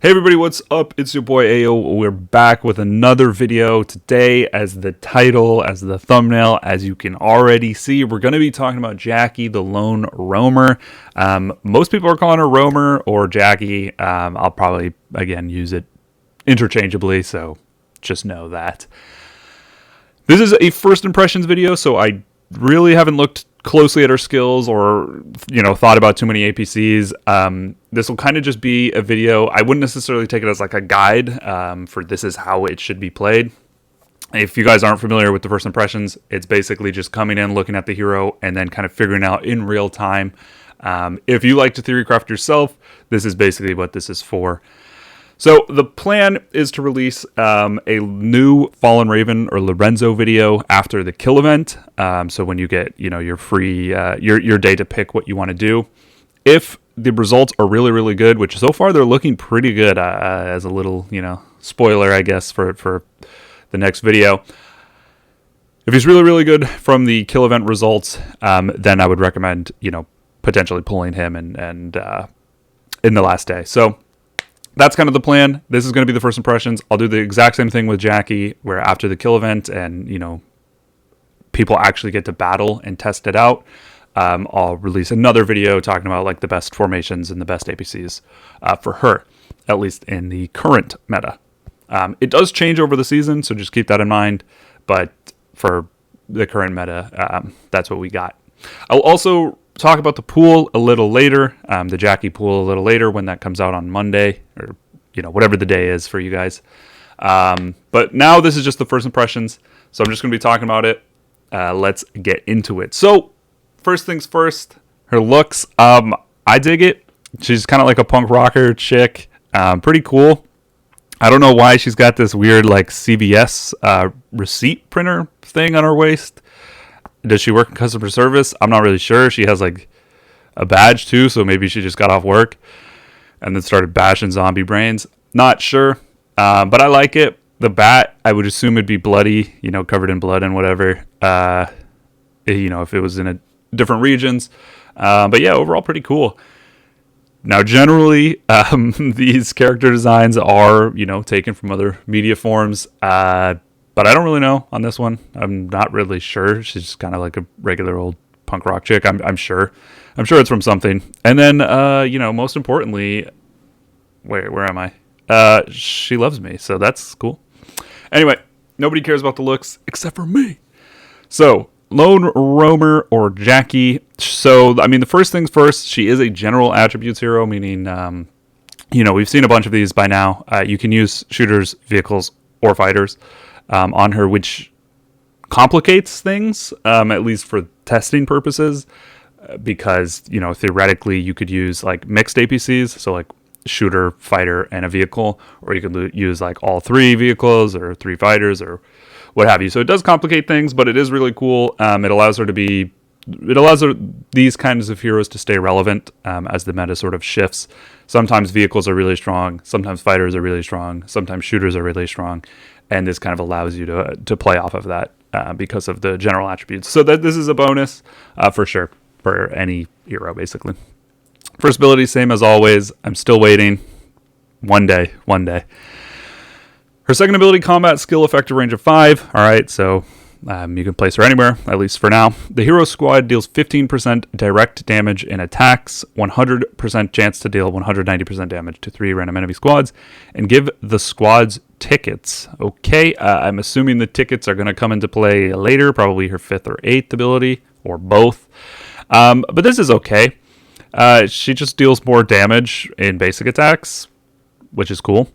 Hey everybody, what's up? It's your boy Ao. We're back with another video today. As the title, as the thumbnail, as you can already see, we're going to be talking about Jackie, the lone roamer. Most people are calling her Roamer or Jackie. I'll probably, again, use it interchangeably, so just know that. This is a first impressions video, so I really haven't looked closely at her skills or thought about too many APCs. This will kind of just be a video. I wouldn't necessarily take it as like a guide for this is how it should be played. If you guys aren't familiar with the first impressions, it's basically just coming in, looking at the hero, and then kind of figuring out in real time. If you like to theorycraft yourself, this is basically what this is for. So the plan is to release a new Fallen Raven or Lorenzo video after the kill event. So when you get your free your day to pick what you want to do, if the results are really really good, which so far they're looking pretty good, as a little spoiler I guess for the next video. If he's really really good from the kill event results, then I would recommend potentially pulling him and in the last day. So that's kind of the plan. This is going to be the first impressions. I'll do the exact same thing with Jackie, where after the kill event and, people actually get to battle and test it out, I'll release another video talking about like the best formations and the best APCs for her, at least in the current meta. It does change over the season, so just keep that in mind. But for the current meta, that's what we got. I'll also talk about the pool a little later, the Jackie pool a little later when that comes out on Monday, or whatever the day is for you guys. But now this is just the first impressions, so I'm just going to be talking about it. Let's get into it. So first things first, her looks. I dig it. She's kind of like a punk rocker chick. Pretty cool. I don't know why she's got this weird like CVS receipt printer thing on her waist. Does she work in customer service? I'm not really sure. She has like a badge too, so maybe she just got off work and then started bashing zombie brains. Not sure, but I like it. The bat, I would assume it'd be bloody, covered in blood and whatever. If it was in different regions. But yeah, overall pretty cool. Now, generally, these character designs are, taken from other media forms. But I don't really know on this one. I'm not really sure. She's just kind of like a regular old punk rock chick. I'm sure. I'm sure it's from something. And then, most importantly, where am I? She loves me, so that's cool. Anyway, nobody cares about the looks except for me. So, Lone Roamer or Jackie. So, I mean, the first things first, she is a general attributes hero, meaning, we've seen a bunch of these by now. You can use shooters, vehicles, or fighters on her, which complicates things, at least for testing purposes, because, theoretically you could use like mixed APCs, so like shooter, fighter, and a vehicle, or you could use like all three vehicles or three fighters or what have you. So it does complicate things, but it is really cool. It allows these kinds of heroes to stay relevant as the meta sort of shifts. Sometimes vehicles are really strong, sometimes fighters are really strong, sometimes shooters are really strong, and this kind of allows you to play off of that because of the general attributes. So that this is a bonus for sure for any hero, basically. First ability, same as always. I'm still waiting. One day. Her second ability, combat skill, effective range of 5. All right, so you can place her anywhere, at least for now. The hero squad deals 15% direct damage in attacks, 100% chance to deal 190% damage to 3 random enemy squads, and give the squads tickets. Okay, I'm assuming the tickets are going to come into play later, probably her 5th or 8th ability, or both. But this is okay. She just deals more damage in basic attacks, which is cool.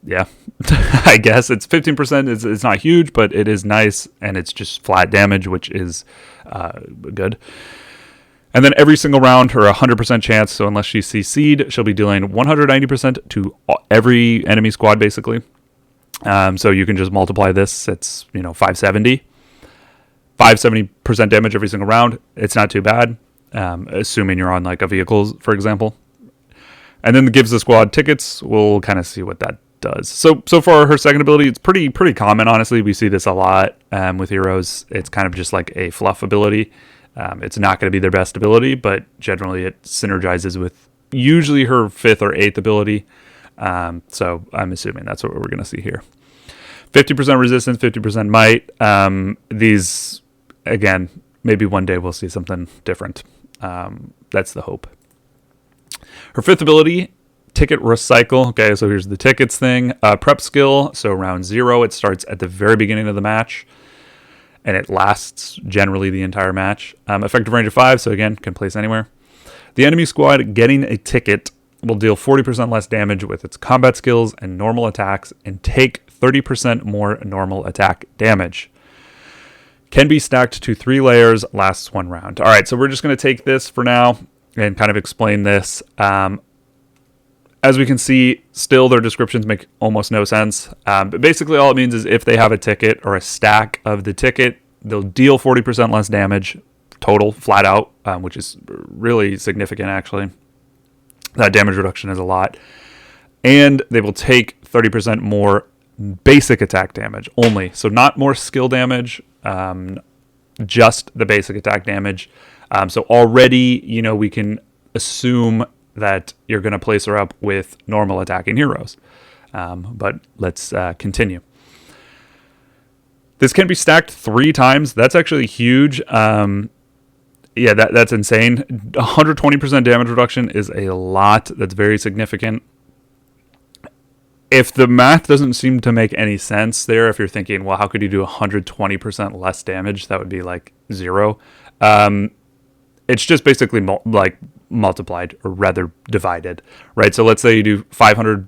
Yeah, I guess it's 15%. It's not huge, but it is nice, and it's just flat damage, which is good. And then every single round, her 100% chance, so unless she's CC'd, she'll be dealing 190% to every enemy squad, basically. So you can just multiply this. It's, 570. 570% damage every single round. It's not too bad, assuming you're on like a vehicle, for example. And then gives the squad tickets. We'll kind of see what that does. So far, her second ability, it's pretty common, honestly. We see this a lot with heroes. It's kind of just like a fluff ability. It's not going to be their best ability, but generally it synergizes with, usually her 5th or 8th ability. So I'm assuming that's what we're going to see here. 50% resistance, 50% might. These, again, maybe one day we'll see something different. That's the hope. Her 5th ability, Ticket Recycle. Okay, so here's the tickets thing. Prep skill, so round 0. It starts at the very beginning of the match, and it lasts generally the entire match. Effective range of 5, so again, can place anywhere. The enemy squad getting a ticket will deal 40% less damage with its combat skills and normal attacks and take 30% more normal attack damage. Can be stacked to 3 layers, lasts 1 round. All right, so we're just going to take this for now and kind of explain this. As we can see, still their descriptions make almost no sense. But basically all it means is if they have a ticket or a stack of the ticket, they'll deal 40% less damage total, flat out, which is really significant actually. That damage reduction is a lot. And they will take 30% more basic attack damage only. So not more skill damage, just the basic attack damage. So already, we can assume that you're going to place her up with normal attacking heroes. But let's continue. This can be stacked 3 times. That's actually huge. Yeah, that's insane. 120% damage reduction is a lot. That's very significant. If the math doesn't seem to make any sense there, if you're thinking, well, how could you do 120% less damage? That would be like 0. It's just basically multiplied, or rather divided, right? So let's say you do 500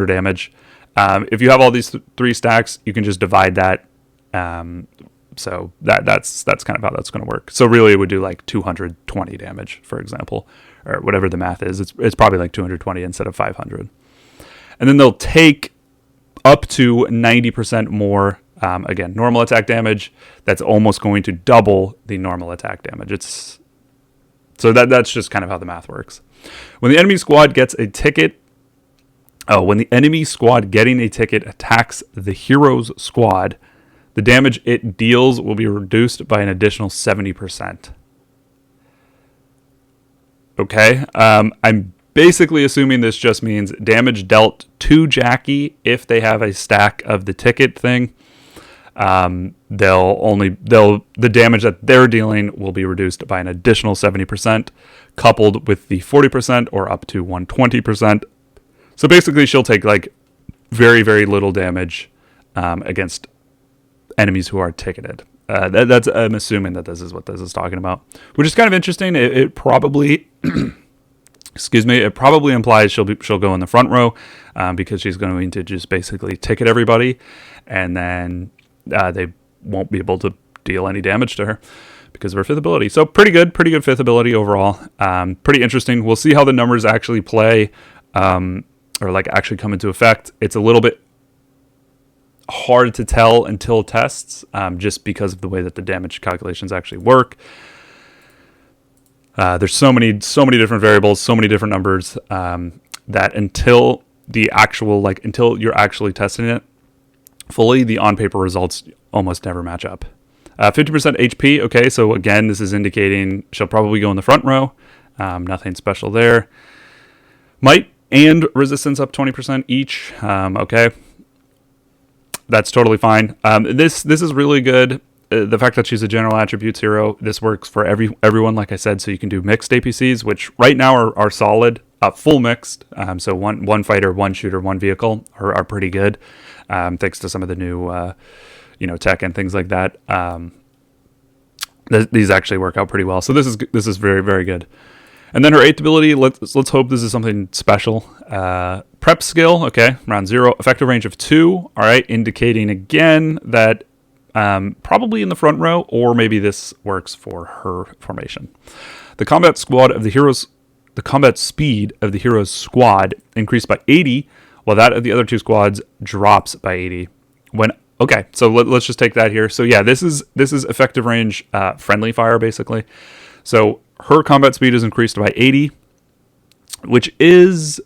damage. If you have all these 3 stacks, you can just divide that. So that's kind of how that's going to work. So really it would do like 220 damage, for example, or whatever the math is. It's probably like 220 instead of 500. And then they'll take up to 90% more, again, normal attack damage. That's almost going to double the normal attack damage. So that's just kind of how the math works. When the enemy squad gets a ticket, when the enemy squad getting a ticket attacks the hero's squad, the damage it deals will be reduced by an additional 70%. Okay, I'm basically assuming this just means damage dealt to Jackie if they have a stack of the ticket thing. The damage that they're dealing will be reduced by an additional 70%, coupled with the 40% or up to 120%. So basically, she'll take like very, very little damage against enemies who are ticketed. I'm assuming that this is what this is talking about, which is kind of interesting. It probably, excuse me, it probably implies she'll go in the front row because she's going to just basically ticket everybody, and then they won't be able to deal any damage to her because of her 5th ability. So pretty good 5th ability overall. Pretty interesting. We'll see how the numbers actually play or like actually come into effect. It's a little bit hard to tell until tests, just because of the way that the damage calculations actually work. There's so many different variables, so many different numbers, that until you're actually testing it fully, the on-paper results almost never match up. 50% HP, okay, so again, this is indicating she'll probably go in the front row. Nothing special there. Might and resistance up 20% each, okay. That's totally fine. This is really good. The fact that she's a general attributes hero, this works for everyone, like I said, so you can do mixed APCs, which right now are solid, full mixed. So one fighter, one shooter, one vehicle are pretty good, thanks to some of the new tech and things like that. These actually work out pretty well. So this is very, very good. And then her 8th ability, let's hope this is something special. Prep skill, okay, round 0. Effective range of 2, all right, indicating again that probably in the front row, or maybe this works for her formation. The combat speed of the hero's squad increased by 80, while that of the other 2 squads drops by 80. Okay, so let's just take that here. So yeah, this is effective range friendly fire basically. So her combat speed is increased by 80, which is,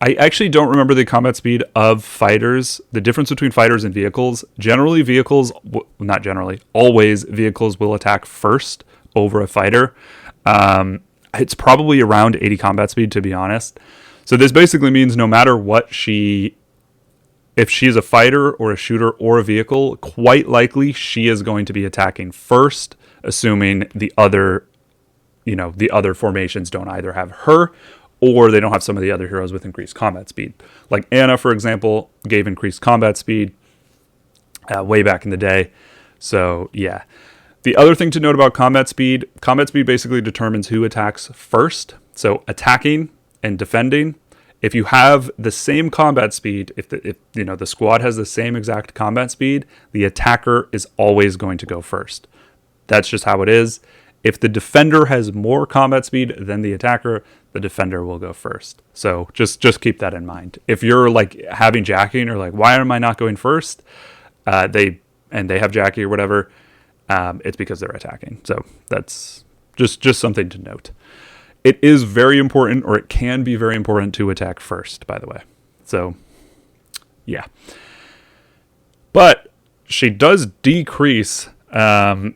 I actually don't remember the combat speed of fighters, the difference between fighters and vehicles. Always vehicles will attack first over a fighter. I It's probably around 80 combat speed, to be honest. So this basically means no matter what if she's a fighter or a shooter or a vehicle, quite likely she is going to be attacking first, assuming the other formations don't either have her or they don't have some of the other heroes with increased combat speed. Like Anna, for example, gave increased combat speed way back in the day. So yeah. The other thing to note about combat speed basically determines who attacks first. So attacking and defending. If you have the same combat speed, if the squad has the same exact combat speed, the attacker is always going to go first. That's just how it is. If the defender has more combat speed than the attacker, the defender will go first. So just keep that in mind. If you're like having Jackie and you're like, why am I not going first? They have Jackie or whatever. It's because they're attacking. So that's just something to note. It is very important, or it can be very important, to attack first, by the way. So, yeah. But she does decrease her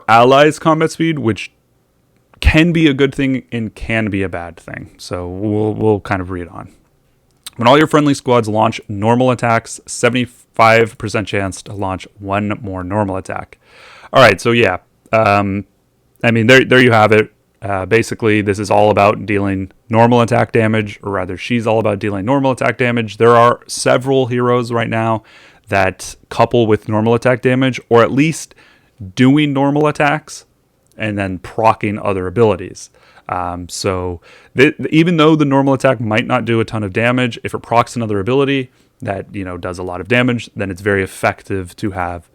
allies' combat speed, which can be a good thing and can be a bad thing. So we'll kind of read on. When all your friendly squads launch normal attacks, 75% chance to launch one more normal attack. All right, so yeah. There you have it. Basically, this is all about dealing normal attack damage, or rather, she's all about dealing normal attack damage. There are several heroes right now that couple with normal attack damage, or at least doing normal attacks and then proccing other abilities. Even though the normal attack might not do a ton of damage, if it procs another ability that does a lot of damage, then it's very effective to have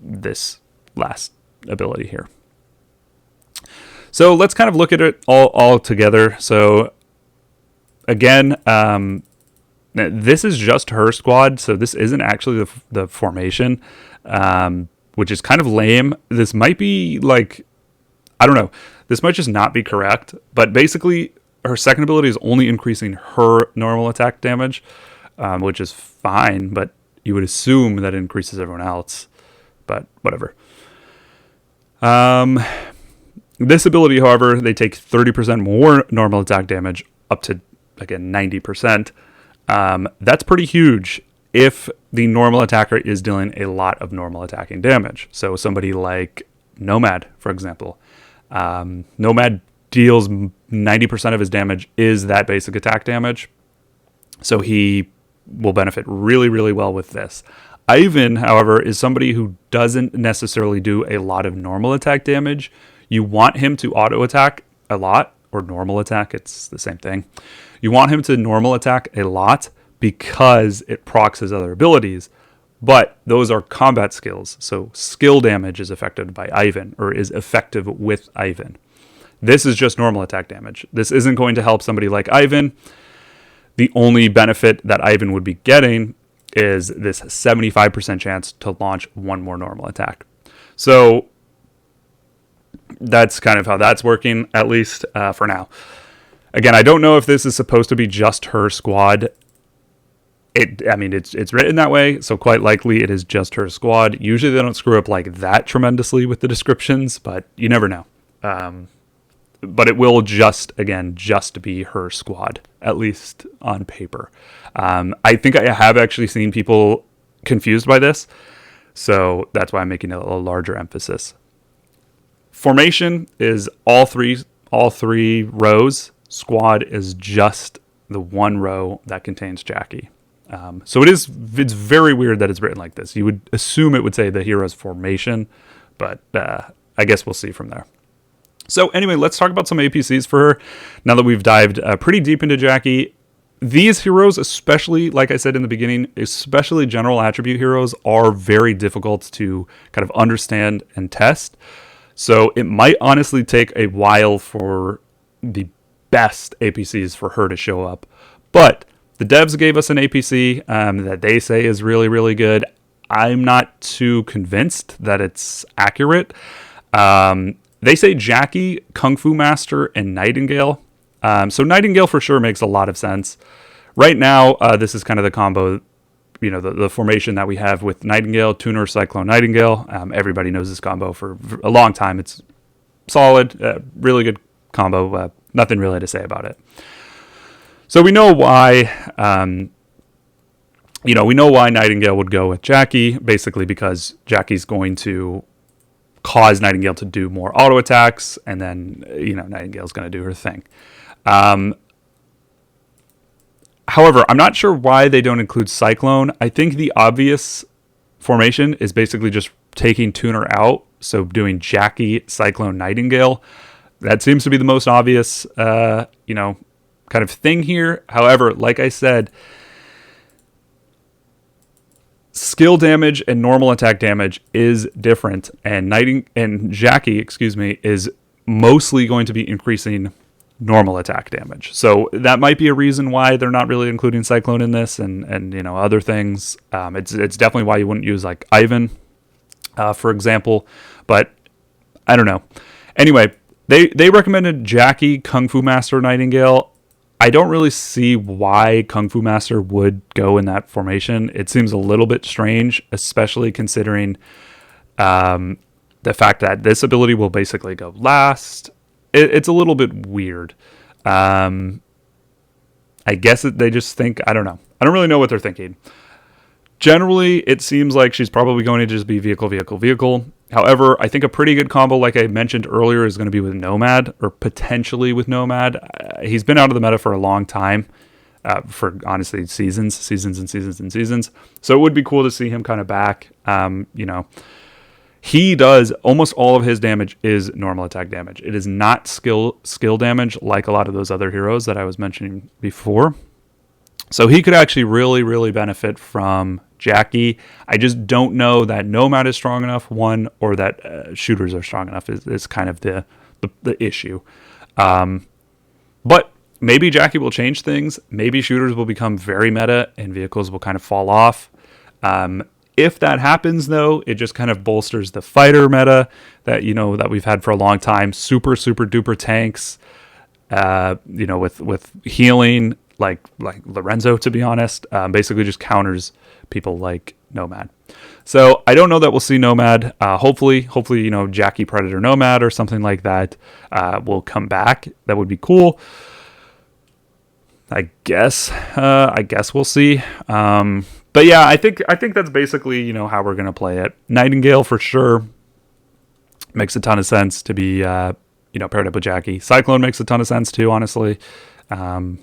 this last ability here. So let's kind of look at it all together. So again, this is just her squad, so this isn't actually the formation, which is kind of lame. This might be like, I don't know, this might just not be correct, but basically her second ability is only increasing her normal attack damage, which is fine, but you would assume that it increases everyone else, but whatever. This ability, however, they take 30% more normal attack damage, up to, again, 90%. That's pretty huge if the normal attacker is dealing a lot of normal attacking damage. So somebody like Nomad, for example. Nomad deals 90% of his damage is that basic attack damage. So he will benefit really, really well with this. Ivan, however, is somebody who doesn't necessarily do a lot of normal attack damage. You want him to auto attack a lot, or normal attack, it's the same thing. You want him to normal attack a lot because it procs his other abilities, but those are combat skills. So skill damage is affected by Ivan, or is effective with Ivan. This is just normal attack damage. This isn't going to help somebody like Ivan. The only benefit that Ivan would be getting is this 75% chance to launch one more normal attack. So that's kind of how that's working, at least for now. Again, I don't know if this is supposed to be just her squad. It's written that way, so quite likely it is just her squad. Usually they don't screw up like that tremendously with the descriptions, but you never know. But it will just be her squad, at least on paper. I think I have actually seen people confused by this, so that's why I'm making a larger emphasis. Formation is all three rows. Squad is just the one row that contains Jackie. So it's very weird that it's written like this. You would assume it would say the hero's formation, but I guess we'll see from there. So anyway, let's talk about some APCs for her. Now that we've dived pretty deep into Jackie, these heroes, especially, like I said in the beginning, especially general attribute heroes, are very difficult to kind of understand and test. So it might honestly take a while for the best APCs for her to show up. But the devs gave us an APC that they say is really, really good. I'm not too convinced that it's accurate. They say Jackie, Kung Fu Master, and Nightingale. So Nightingale for sure makes a lot of sense. Right now, this is kind of the combo, the formation that we have with Nightingale, Tuner, Cyclone, Nightingale. Everybody knows this combo for a long time. It's solid, really good combo. Nothing really to say about it. So we know why, we know why Nightingale would go with Jackie, basically because Jackie's going to cause Nightingale to do more auto attacks, and then, Nightingale's going to do her thing. However, I'm not sure why they don't include Cyclone. I think the obvious formation is basically just taking Tuner out, so doing Jackie, Cyclone, Nightingale. That seems to be the most obvious, kind of thing here. However, like I said, skill damage and normal attack damage is different, and Jackie, is mostly going to be increasing normal attack damage. So that might be a reason why they're not really including Cyclone in this, and other things. It's definitely why you wouldn't use like Ivan, for example. But I don't know. Anyway, they recommended Jackie, Kung Fu Master, Nightingale. I don't really see why Kung Fu Master would go in that formation. It seems a little bit strange, especially considering the fact that this ability will basically go last. It's a little bit weird. I guess they just think, I don't know. I don't really know what they're thinking. Generally, it seems like she's probably going to just be vehicle. However, I think a pretty good combo, like I mentioned earlier, is going to be with Nomad, or potentially with Nomad. He's been out of the meta for a long time, for honestly seasons. So it would be cool to see him kind of back. He does almost all of his damage is normal attack damage. It is not skill damage like a lot of those other heroes that I was mentioning before. So he could actually really, really benefit from Jackie. I just don't know that Nomad is strong enough, one, or that shooters are strong enough is kind of the issue. But maybe Jackie will change things. Maybe shooters will become very meta and vehicles will kind of fall off. If that happens, though, it just kind of bolsters the fighter meta that that we've had for a long time. Super, super duper tanks, with healing, like Lorenzo, to be honest, basically just counters people like Nomad. So I don't know that we'll see Nomad. Hopefully, Jackie, Predator, Nomad, or something like that will come back. That would be cool. I guess we'll see. But yeah, I think that's basically how we're gonna play it. Nightingale for sure makes a ton of sense to be paired up with Jackie. Cyclone makes a ton of sense too, honestly. But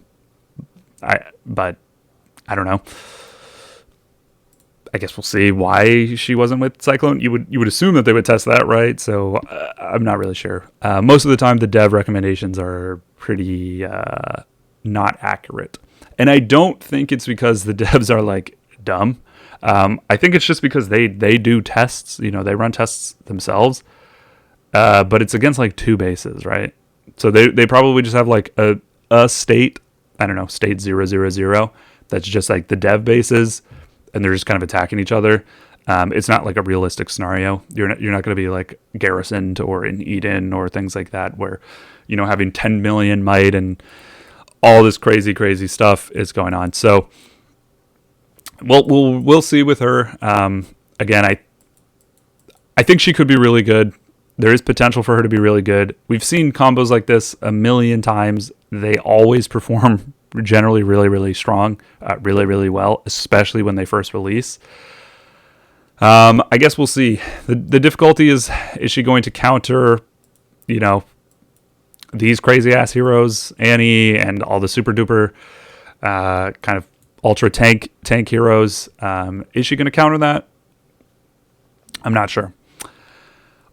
I don't know. I guess we'll see why she wasn't with Cyclone. You would assume that they would test that, right? So I'm not really sure. Most of the time, the dev recommendations are pretty not accurate, and I don't think it's because the devs are like dumb. I think it's just because they do tests. They run tests themselves, but it's against like two bases, right? So they probably just have like a state. I don't know, state 000. That's just like the dev bases, and they're just kind of attacking each other. It's not like a realistic scenario. You're not going to be like garrisoned or in Eden or things like that, where having 10 million might and all this crazy stuff is going on. So we'll see with her. Again, I think she could be really good. There is potential for her to be really good. We've seen combos like this a million times. They always perform generally really, really strong, really, really well, especially when they first release. I guess we'll see. The difficulty is she going to counter, these crazy ass heroes, Annie and all the super duper kind of ultra tank heroes? Is she going to counter that? I'm not sure.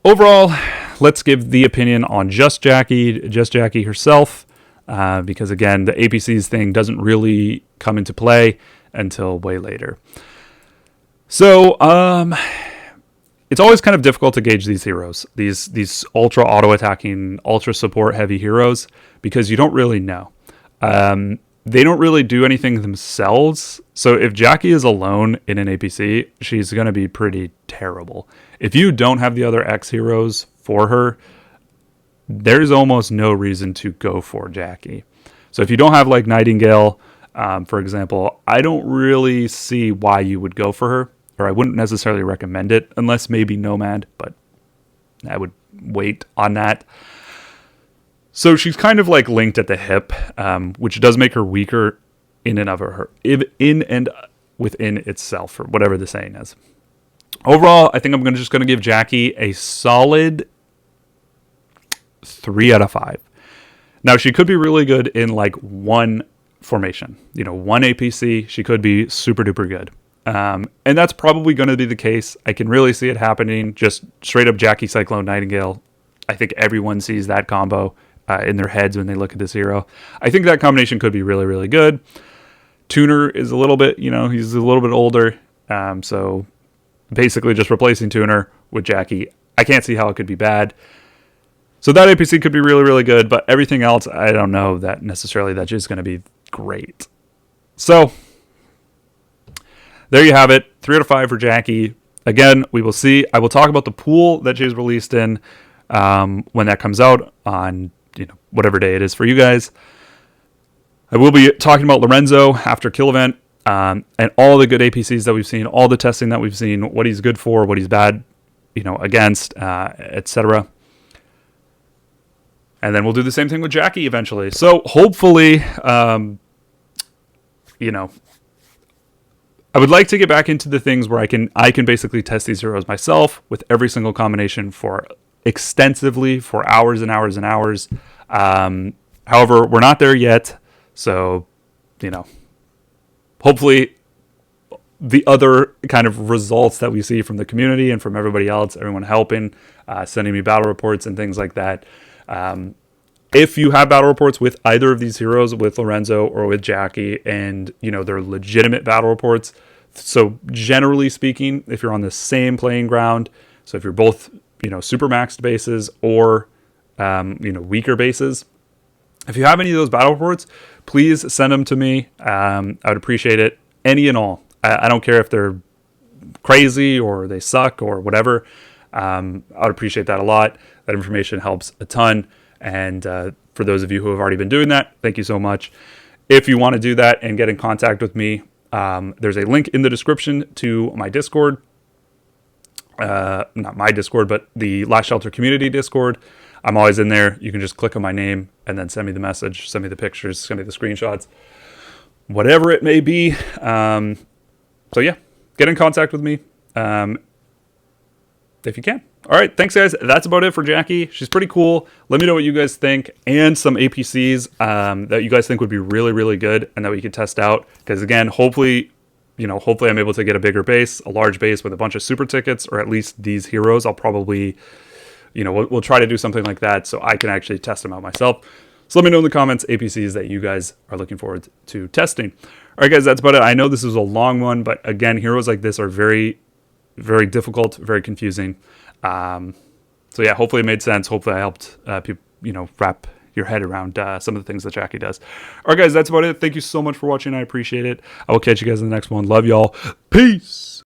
Overall, let's give the opinion on just Jackie herself, because again, the APCs thing doesn't really come into play until way later. So, it's always kind of difficult to gauge these heroes, these ultra auto attacking, ultra support heavy heroes, because you don't really know. They don't really do anything themselves. So if Jackie is alone in an APC, she's going to be pretty terrible. If you don't have the other X heroes for her, there's almost no reason to go for Jackie. So if you don't have like Nightingale, for example, I don't really see why you would go for her, or I wouldn't necessarily recommend it unless maybe Nomad, but weight on that. So she's kind of like linked at the hip, which does make her weaker in and within itself, or whatever the saying is. Overall, I think I'm just going to give Jackie a solid 3 out of 5. Now, she could be really good in like one formation, one APC. She could be super duper good. And that's probably going to be the case. I can really see it happening. Just straight up Jackie, Cyclone, Nightingale. I think everyone sees that combo in their heads when they look at this hero. I think that combination could be really, really good. Tuner is a little bit, he's a little bit older. So basically just replacing Tuner with Jackie. I can't see how it could be bad. So that APC could be really, really good, but everything else, I don't know that necessarily that's just going to be great. So there you have it. 3 out of 5 for Jackie. Again, we will see. I will talk about the pool that she's released in when that comes out on whatever day it is for you guys. I will be talking about Lorenzo after Kill Event and all the good APCs that we've seen, all the testing that we've seen, what he's good for, what he's bad, against, etc. And then we'll do the same thing with Jackie eventually. So hopefully, I would like to get back into the things where I can basically test these heroes myself with every single combination extensively for hours and hours and hours. However, we're not there yet. So, hopefully the other kind of results that we see from the community and from everybody else, everyone helping, sending me battle reports and things like that. If you have battle reports with either of these heroes, with Lorenzo or with Jackie, and, they're legitimate battle reports. So generally speaking, if you're on the same playing ground, so if you're both, super maxed bases or, weaker bases, if you have any of those battle reports, please send them to me. I would appreciate it. Any and all. I don't care if they're crazy or they suck or whatever. I would appreciate that a lot. That information helps a ton. And for those of you who have already been doing that, thank you so much. If you want to do that and get in contact with me, there's a link in the description to my Discord. Not my Discord, but the Last Shelter community Discord. I'm always in there. You can just click on my name and then send me the message, send me the pictures, send me the screenshots, whatever it may be. So yeah, get in contact with me if you can. All right, thanks guys. That's about it for Jackie. She's pretty cool. Let me know what you guys think and some APCs that you guys think would be really, really good and that we could test out. Because again, hopefully I'm able to get a bigger base, a large base with a bunch of super tickets, or at least these heroes. I'll probably, we'll try to do something like that so I can actually test them out myself. So let me know in the comments APCs that you guys are looking forward to testing. All right, guys, that's about it. I know this is a long one, but again, heroes like this are very, very difficult, very confusing. So yeah, hopefully it made sense. Hopefully I helped people, wrap your head around some of the things that Jackie does. All right, guys, that's about it. Thank you so much for watching. I appreciate it. I will catch you guys in the next one. Love y'all. Peace.